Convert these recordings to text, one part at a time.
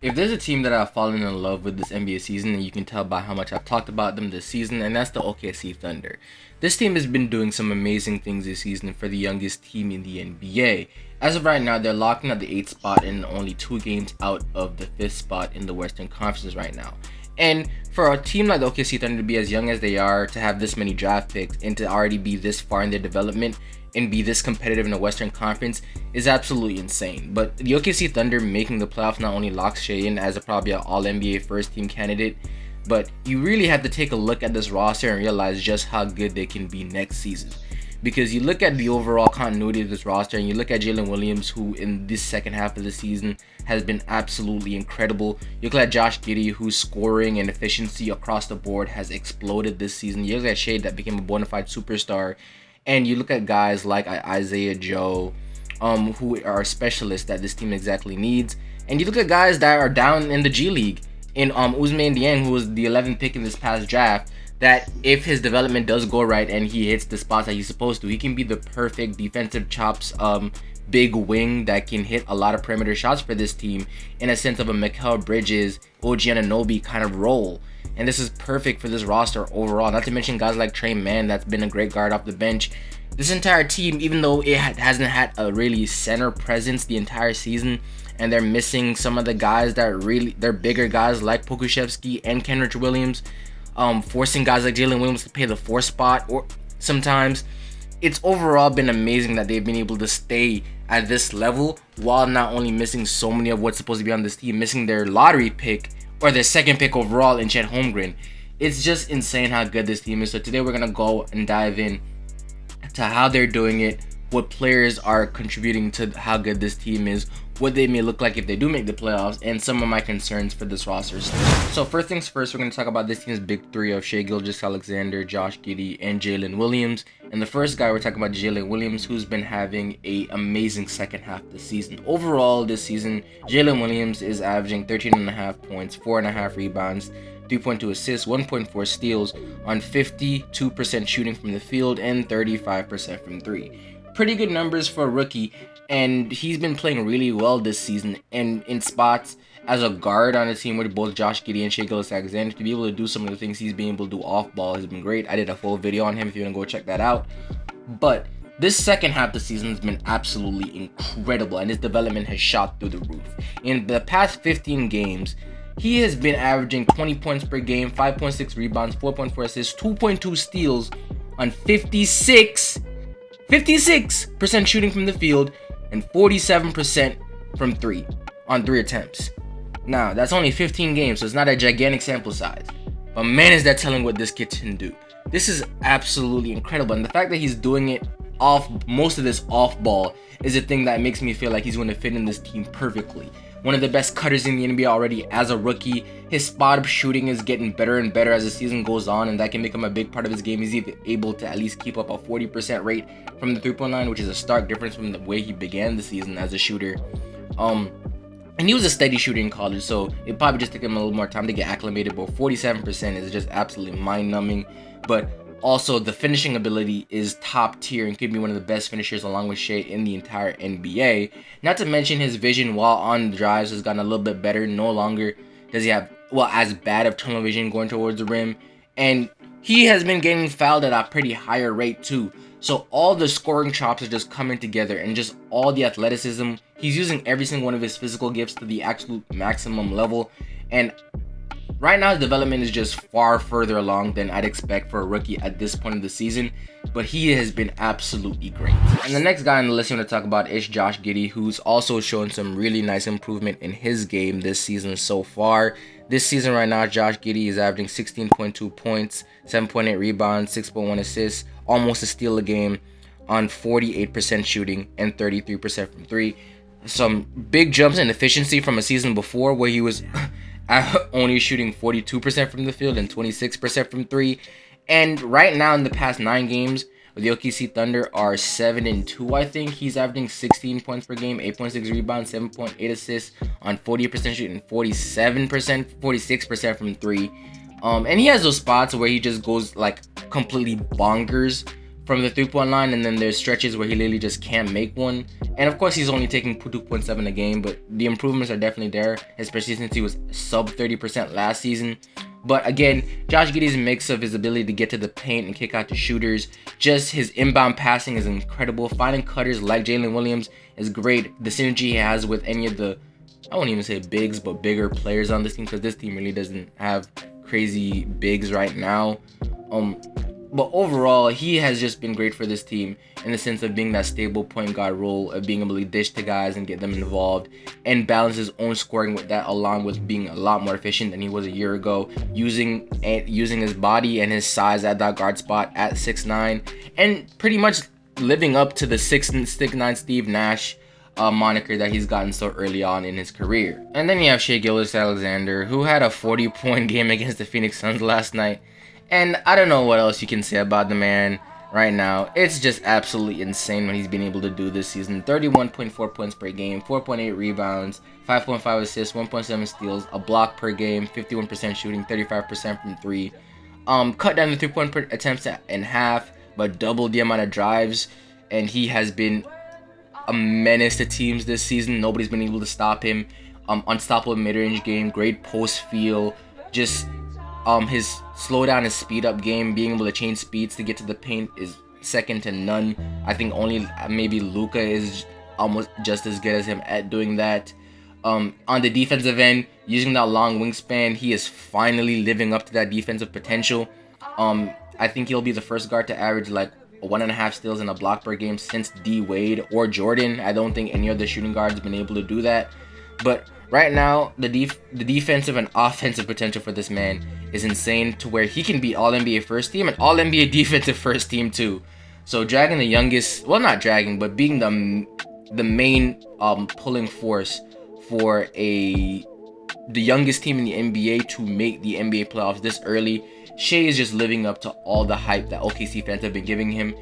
If there's a team that I've fallen in love with this NBA season, and you can tell by how much I've talked about them this season, and that's the OKC Thunder. This team has been doing some amazing things this season for the youngest team in the NBA. As of right now, they're locking at the 8th spot and only 2 games out of the 5th spot in the Western Conference right now. And for a team like the OKC Thunder to be as young as they are, to have this many draft picks, and to already be this far in their development and be this competitive in the Western Conference is absolutely insane. But the OKC Thunder making the playoffs not only locks Shea in as probably an All-NBA first team candidate, but you really have to take a look at this roster and realize just how good they can be next season. Because you look at the overall continuity of this roster and you look at Jalen Williams, who in this second half of the season has been absolutely incredible. You look at Josh Giddey, whose scoring and efficiency across the board has exploded this season. You look at Shea, that became a bona fide superstar. And you look at guys like Isaiah Joe, who are specialists that this team exactly needs. And you look at guys that are down in the G League, in Ousmane Dieng, who was the 11th pick in this past draft, that if his development does go right and he hits the spots that he's supposed to, he can be the perfect defensive chops big wing that can hit a lot of perimeter shots for this team in a sense of a Mikal Bridges, OG Anunoby kind of role. And this is perfect for this roster overall. Not to mention guys like Trey Mann, that's been a great guard off the bench. This entire team, even though it hasn't had a really center presence the entire season, and they're missing some of the guys that they're bigger guys like Pokusevski and Kenrich Williams, forcing guys like Jalen Williams to play the 4th spot or sometimes. It's overall been amazing that they've been able to stay at this level while not only missing so many of what's supposed to be on this team, missing their lottery pick or their 2nd pick overall in Chet Holmgren. It's just insane how good this team is. So today we're going to go and dive in to how they're doing it, what players are contributing to how good this team is, what they may look like if they do make the playoffs, and some of my concerns for this roster. So first things first, we're going to talk about this team's big 3 of Shai Gilgeous-Alexander, Josh Giddey, and Jalen Williams. And the first guy we're talking about is Jalen Williams, who's been having an amazing second half of the season. Overall this season, Jalen Williams is averaging 13.5 points, 4.5 rebounds, 3.2 assists, 1.4 steals on 52% shooting from the field and 35% from 3. Pretty good numbers for a rookie, and he's been playing really well this season, and in spots as a guard on a team with both Josh Giddey and Shai Gilgeous-Alexander, to be able to do some of the things he's been able to do off ball has been great. I did a full video on him if you want to go check that out. But this second half of the season has been absolutely incredible, and his development has shot through the roof. In the past 15 games, he has been averaging 20 points per game, 5.6 rebounds, 4.4 assists, 2.2 steals on 56% shooting from the field and 47% from 3 on 3 attempts. Now, that's only 15 games, so it's not a gigantic sample size. But man, is that telling what this kid can do. This is absolutely incredible. And the fact that he's doing it most of this off ball is a thing that makes me feel like he's going to fit in this team perfectly. One of the best cutters in the NBA already as a rookie. His spot up shooting is getting better and better as the season goes on, and that can become a big part of his game. He's able to at least keep up a 40% rate from the 3-point line, which is a stark difference from the way he began the season as a shooter. And he was a steady shooter in college, so it probably just took him a little more time to get acclimated, but 47% is just absolutely mind-numbing. But also, the finishing ability is top tier and could be one of the best finishers along with Shai in the entire NBA. Not to mention his vision while on the drives has gotten a little bit better. No longer does he have, as bad of tunnel vision going towards the rim. And he has been getting fouled at a pretty higher rate too. So all the scoring chops are just coming together, and just all the athleticism. He's using every single one of his physical gifts to the absolute maximum level. And right now, his development is just far further along than I'd expect for a rookie at this point of the season, but he has been absolutely great. And the next guy on the list I'm going to talk about is Josh Giddey, who's also shown some really nice improvement in his game this season so far. This season right now, Josh Giddey is averaging 16.2 points, 7.8 rebounds, 6.1 assists, almost a steal a game on 48% shooting and 33% from 3. Some big jumps in efficiency from a season before where he was only shooting 42% from the field and 26% from 3. And right now in the past 9 games, the OKC Thunder are 7-2, I think. He's averaging 16 points per game, 8.6 rebounds, 7.8 assists on 40% shooting, 46% from 3. And he has those spots where he just goes like completely bonkers from the 3-point line, and then there's stretches where he literally just can't make one, And of course, he's only taking 2.7 a game, but the improvements are definitely there, especially since he was sub 30% last season. But again, Josh Giddey's mix of his ability to get to the paint and kick out to shooters, just his inbound passing is incredible. Finding cutters like Jalen Williams is great. The synergy he has with any of the, I won't even say bigs, but bigger players on this team, because this team really doesn't have crazy bigs right now. But overall, he has just been great for this team in the sense of being that stable point guard role, of being able to dish to guys and get them involved, and balance his own scoring with that, along with being a lot more efficient than he was a year ago, using his body and his size at that guard spot at 6'9", and pretty much living up to the 6'9" Steve Nash moniker that he's gotten so early on in his career. And then you have Gillis Alexander, who had a 40-point game against the Phoenix Suns last night. And I don't know what else you can say about the man right now. It's just absolutely insane what he's been able to do this season. 31.4 points per game, 4.8 rebounds, 5.5 assists, 1.7 steals, a block per game, 51% shooting, 35% from 3. Cut down the 3-point attempts in half, but doubled the amount of drives. And he has been a menace to teams this season. Nobody's been able to stop him. Unstoppable mid-range game, great post feel, just his slow down and speed up game, being able to change speeds to get to the paint is second to none. I think only maybe Luka is almost just as good as him at doing that. On the defensive end, using that long wingspan, he is finally living up to that defensive potential. I think he'll be the first guard to average like 1.5 steals and a block per game since D Wade or Jordan. I don't think any other shooting guard has been able to do that. But right now, the defensive and offensive potential for this man is insane, to where he can be All-NBA first team and All-NBA defensive first team too. So dragging the youngest, well, not dragging, but being the main pulling force for the youngest team in the NBA to make the NBA playoffs this early. Shai is just living up to all the hype that OKC fans have been giving him,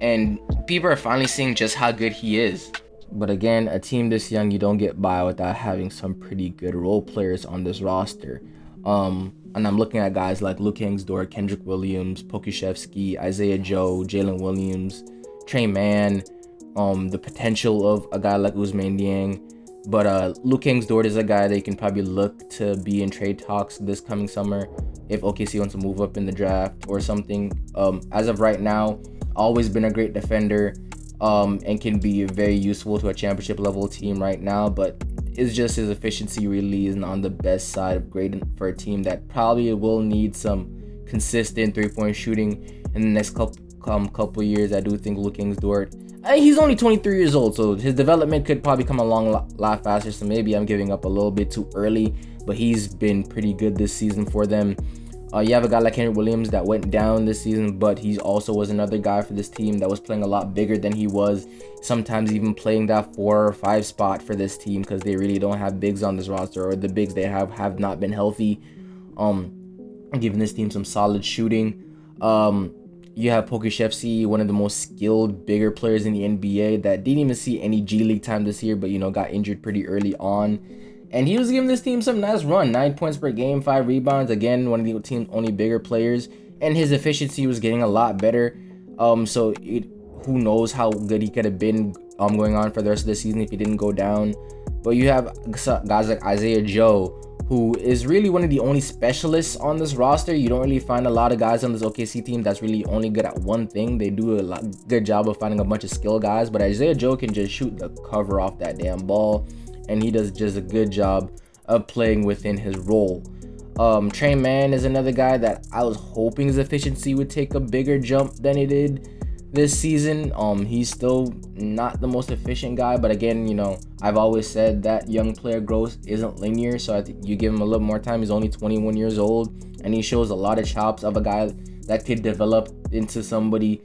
and people are finally seeing just how good he is. But again, a team this young, you don't get by without having some pretty good role players on this roster. And I'm looking at guys like Luke Kingsdorf, Kendrick Williams, Pokusevski, Isaiah Joe, Jalen Williams, Trey Mann, the potential of a guy like Ousmane Dieng. But Luke Kingsdorf is a guy that you can probably look to be in trade talks this coming summer if OKC wants to move up in the draft or something. As of right now, always been a great defender. And can be very useful to a championship level team right now, but it's just his efficiency really isn't on the best side of great for a team that probably will need some consistent 3-point shooting in the next couple years. I do think Luke Kingsdorf, he's only 23 years old, so his development could probably come along a lot faster, so maybe I'm giving up a little bit too early, but he's been pretty good this season for them. You have a guy like Kendrick Williams that went down this season, but he also was another guy for this team that was playing a lot bigger than he was, sometimes even playing that 4 or 5 spot for this team, because they really don't have bigs on this roster, or the bigs they have not been healthy, giving this team some solid shooting. You have Pokusevski, one of the most skilled, bigger players in the NBA that didn't even see any G League time this year, but got injured pretty early on. And he was giving this team some nice run. 9 points per game, 5 rebounds. Again, one of the team's only bigger players. And his efficiency was getting a lot better. Who knows how good he could have been going on for the rest of the season if he didn't go down. But you have guys like Isaiah Joe, who is really one of the only specialists on this roster. You don't really find a lot of guys on this OKC team that's really only good at one thing. They do a good job of finding a bunch of skill guys. But Isaiah Joe can just shoot the cover off that damn ball. And he does just a good job of playing within his role. Trey Mann is another guy that I was hoping his efficiency would take a bigger jump than it did this season. He's still not the most efficient guy, but again, I've always said that young player growth isn't linear, so I think you give him a little more time. He's only 21 years old, and he shows a lot of chops of a guy that could develop into somebody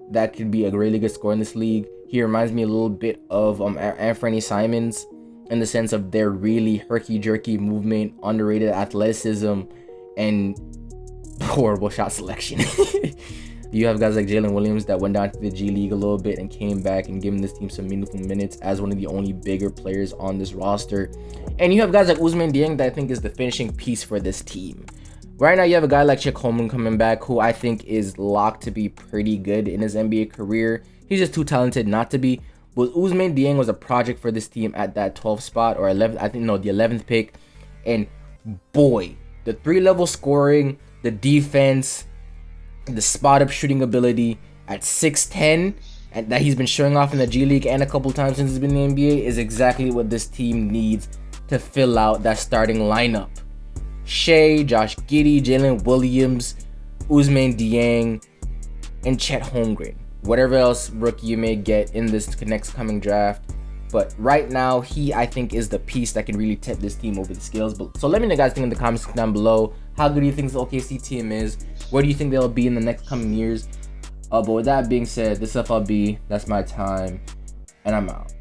that could be a really good scorer in this league. He reminds me a little bit of Anthony Simons, in the sense of their really herky-jerky movement, underrated athleticism, and horrible shot selection. You have guys like Jalen Williams that went down to the G League a little bit and came back and given this team some meaningful minutes as one of the only bigger players on this roster. And you have guys like Ousmane Dieng that I think is the finishing piece for this team. Right now, you have a guy like Chick Holman coming back, who I think is locked to be pretty good in his NBA career. He's just too talented not to be. But Ousmane Dieng was a project for this team at that 12th spot or 11th, I think, no, the 11th pick. And boy, the 3-level scoring, the defense, the spot-up shooting ability at 6'10", and that he's been showing off in the G League and a couple times since he's been in the NBA is exactly what this team needs to fill out that starting lineup. Shea, Josh Giddey, Jalen Williams, Ousmane Dieng, and Chet Holmgren. Whatever else rookie you may get in this next coming draft. But right now, he, I think, is the piece that can really tip this team over the scales. So let me know, guys, think in the comments down below. How good do you think this OKC team is? Where do you think they'll be in the next coming years? But with that being said, this is FLB. That's my time. And I'm out.